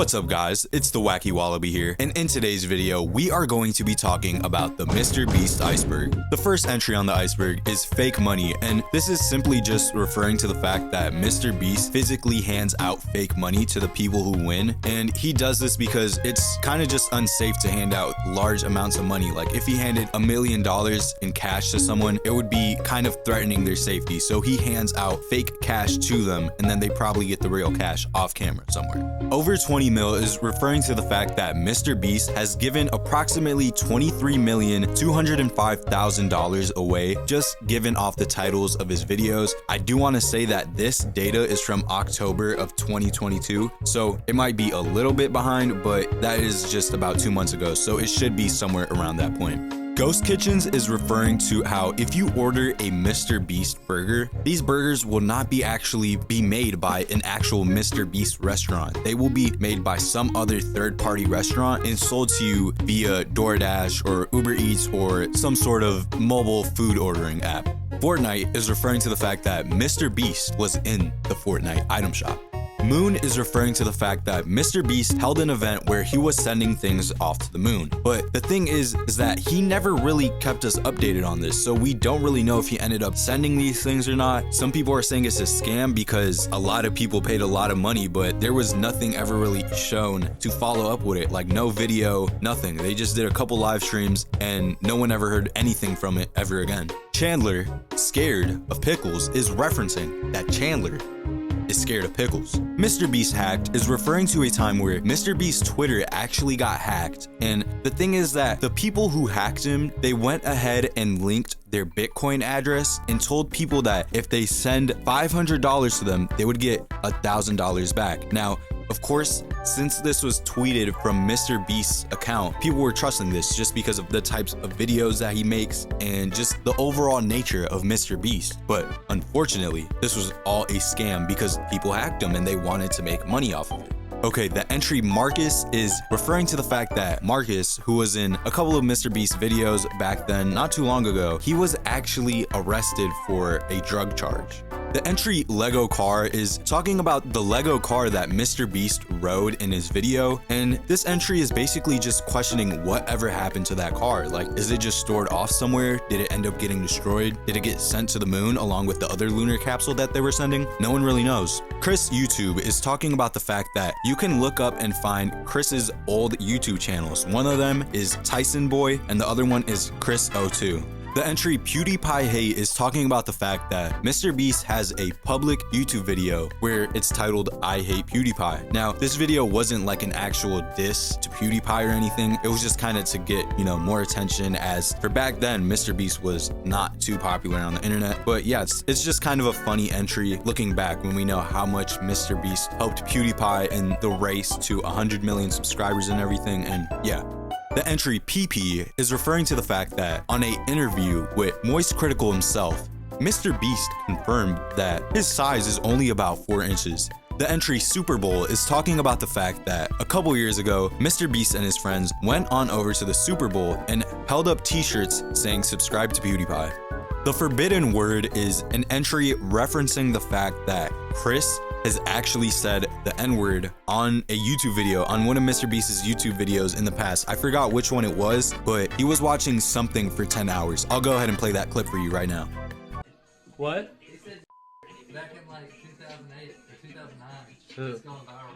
What's up guys, it's the Wacky Wallaby here, and in today's video, we are going to be talking about the MrBeast Iceberg. The first entry on the iceberg is fake money, and this is simply just referring to the fact that MrBeast physically hands out fake money to the people who win, and he does this because it's kind of just unsafe to hand out large amounts of money. Like if he handed $1 million in cash to someone, it would be kind of threatening their safety, so he hands out fake cash to them, and then they probably get the real cash off camera somewhere. Over 20 mil is referring to the fact that MrBeast has given approximately $23,205,000 away, just given off the titles of his videos. I do want to say that this data is from October of 2022, so it might be a little bit behind, but that is just about 2 months ago, so it should be somewhere around that point. Ghost Kitchens is referring to how if you order a MrBeast burger, these burgers will not actually be made by an actual MrBeast restaurant. They will be made by some other third-party restaurant and sold to you via DoorDash or Uber Eats or some sort of mobile food ordering app. Fortnite is referring to the fact that MrBeast was in the Fortnite item shop. Moon is referring to the fact that MrBeast held an event where he was sending things off to the moon. But the thing is that he never really kept us updated on this, so we don't really know if he ended up sending these things or not. Some people are saying it's a scam because a lot of people paid a lot of money, but there was nothing ever really shown to follow up with it, like no video, nothing. They just did a couple live streams and no one ever heard anything from it ever again. Chandler, scared of pickles, is referencing that Chandler is scared of pickles. MrBeast hacked is referring to a time where MrBeast's Twitter actually got hacked, and the thing is that the people who hacked him, they went ahead and linked their Bitcoin address and told people that if they send $500 to them, they would get $1,000 back. Now, of course, since this was tweeted from MrBeast's account, people were trusting this just because of the types of videos that he makes and just the overall nature of MrBeast. But unfortunately, this was all a scam because people hacked him and they wanted to make money off of it. Okay, the entry Marcus is referring to the fact that Marcus, who was in a couple of MrBeast videos back then, not too long ago, he was actually arrested for a drug charge. The entry Lego car is talking about the Lego car that MrBeast rode in his video, and this entry is basically just questioning whatever happened to that car. Like, is it just stored off somewhere? Did it end up getting destroyed? Did it get sent to the moon along with the other lunar capsule that they were sending? No one really knows. Chris YouTube is talking about the fact that you can look up and find Chris's old YouTube channels. One of them is Tyson Boy and the other one is Chris02. The entry PewDiePie Hate is talking about the fact that MrBeast has a public YouTube video where it's titled I Hate PewDiePie. Now, this video wasn't like an actual diss to PewDiePie or anything. It was just kind of to get, more attention, as for back then, MrBeast was not too popular on the internet. But yeah, it's just kind of a funny entry looking back when we know how much MrBeast helped PewDiePie in the race to 100 million subscribers and everything, and yeah. The entry PP is referring to the fact that on an interview with Moist Critical himself, MrBeast confirmed that his size is only about 4 inches. The entry Super Bowl is talking about the fact that a couple years ago, MrBeast and his friends went on over to the Super Bowl and held up t-shirts saying subscribe to PewDiePie. The forbidden word is an entry referencing the fact that Chris has actually said the N-word on a YouTube video, on one of MrBeast's YouTube videos in the past. I forgot which one it was, but he was watching something for 10 hours. I'll go ahead and play that clip for you right now. What? He said back in like 2008 or 2009. It's going viral.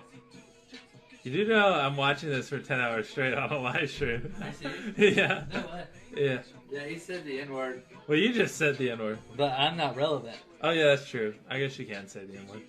You do know I'm watching this for 10 hours straight on a live stream. I see. Yeah. No way. Yeah. Yeah, he said the N-word. Well, you just said the N-word. But I'm not relevant. Oh yeah, that's true. I guess you can say the N-word.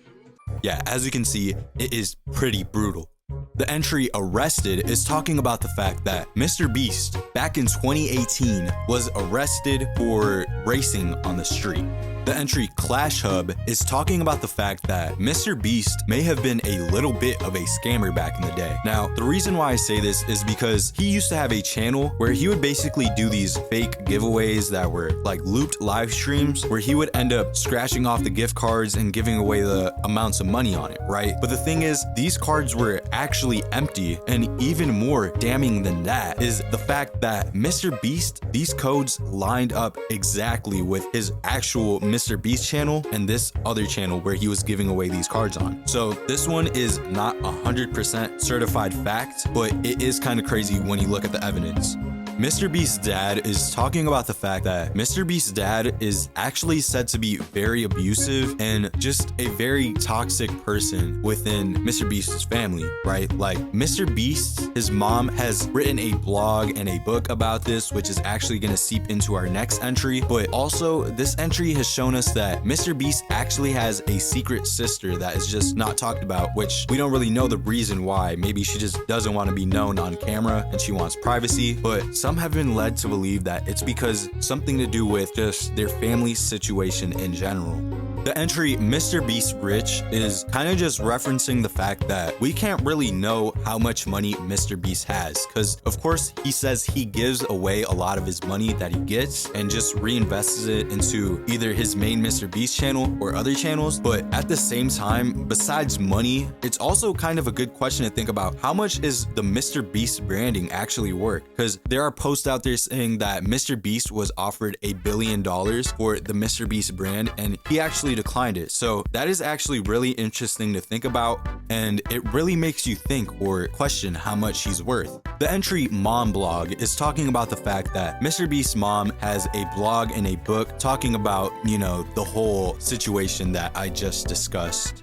Yeah, as you can see, it is pretty brutal. The entry Arrested is talking about the fact that MrBeast, back in 2018, was arrested for racing on the street. The entry Clash Hub is talking about the fact that MrBeast may have been a little bit of a scammer back in the day. Now, the reason why I say this is because he used to have a channel where he would basically do these fake giveaways that were like looped live streams where he would end up scratching off the gift cards and giving away the amounts of money on it, right? But the thing is, these cards were actually empty, and even more damning than that is the fact that MrBeast, these codes lined up exactly with his actual MrBeast channel and this other channel where he was giving away these cards on. So this one is not 100% certified fact, but it is kind of crazy when you look at the evidence. MrBeast's dad is talking about the fact that MrBeast's dad is actually said to be very abusive and just a very toxic person within MrBeast's family, right? Like MrBeast, his mom has written a blog and a book about this, which is actually going to seep into our next entry. But also this entry has shown us that MrBeast actually has a secret sister that is just not talked about, which we don't really know the reason why. Maybe she just doesn't want to be known on camera and she wants privacy, but some have been led to believe that it's because something to do with just their family situation in general. The entry MrBeast Rich is kind of just referencing the fact that we can't really know how much money MrBeast has, because of course he says he gives away a lot of his money that he gets and just reinvests it into either his main MrBeast channel or other channels. But at the same time, besides money, it's also kind of a good question to think about, how much is the MrBeast branding actually worth? Because there are posts out there saying that MrBeast was offered $1 billion for the MrBeast brand and he actually declined it. So that is actually really interesting to think about, and it really makes you think or question how much he's worth. The entry Mom Blog is talking about the fact that MrBeast's mom has a blog and a book talking about, you know, the whole situation that I just discussed.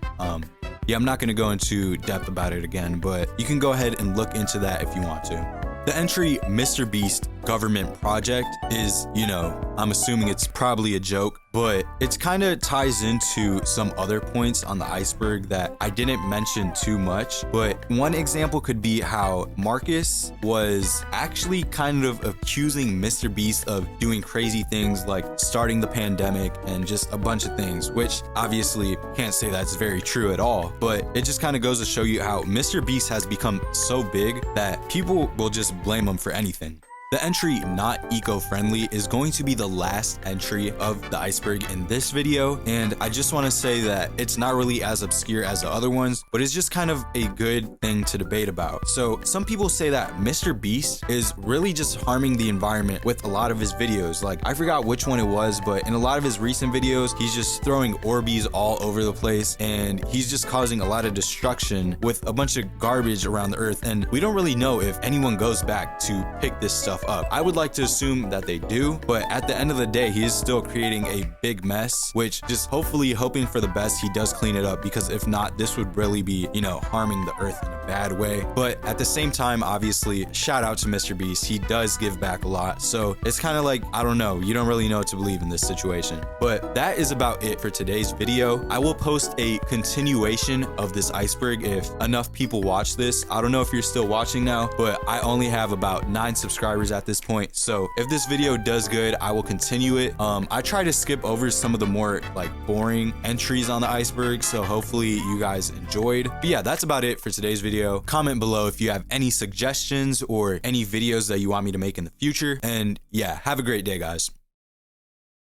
Yeah, I'm not going to go into depth about it again, but you can go ahead and look into that if you want to. The entry MrBeast Government Project is, you know, I'm assuming it's probably a joke, but it kind of ties into some other points on the iceberg that I didn't mention too much. But one example could be how Marcus was actually kind of accusing MrBeast of doing crazy things like starting the pandemic and just a bunch of things, which obviously can't say that's very true at all, but it just kind of goes to show you how MrBeast has become so big that people will just blame him for anything. The entry Not Eco-Friendly is going to be the last entry of the iceberg in this video, and I just want to say that it's not really as obscure as the other ones, but it's just kind of a good thing to debate about. So some people say that MrBeast is really just harming the environment with a lot of his videos. Like, I forgot which one it was, but in a lot of his recent videos, he's just throwing Orbeez all over the place and he's just causing a lot of destruction with a bunch of garbage around the earth, and we don't really know if anyone goes back to pick this stuff up. I would like to assume that they do, but at the end of the day, he is still creating a big mess, which just hopefully hoping for the best he does clean it up, because if not, this would really be, you know, harming the earth in a bad way. But at the same time, obviously, shout out to MrBeast. He does give back a lot. So it's kind of like, I don't know, you don't really know what to believe in this situation. But that is about it for today's video. I will post a continuation of this iceberg if enough people watch this. I don't know if you're still watching now, but I only have about 9 subscribers at this point. So if this video does good, I will continue it. I try to skip over some of the more like boring entries on the iceberg, so hopefully you guys enjoyed. But yeah, that's about it for today's video. Comment below if you have any suggestions or any videos that you want me to make in the future. And yeah, have a great day, guys.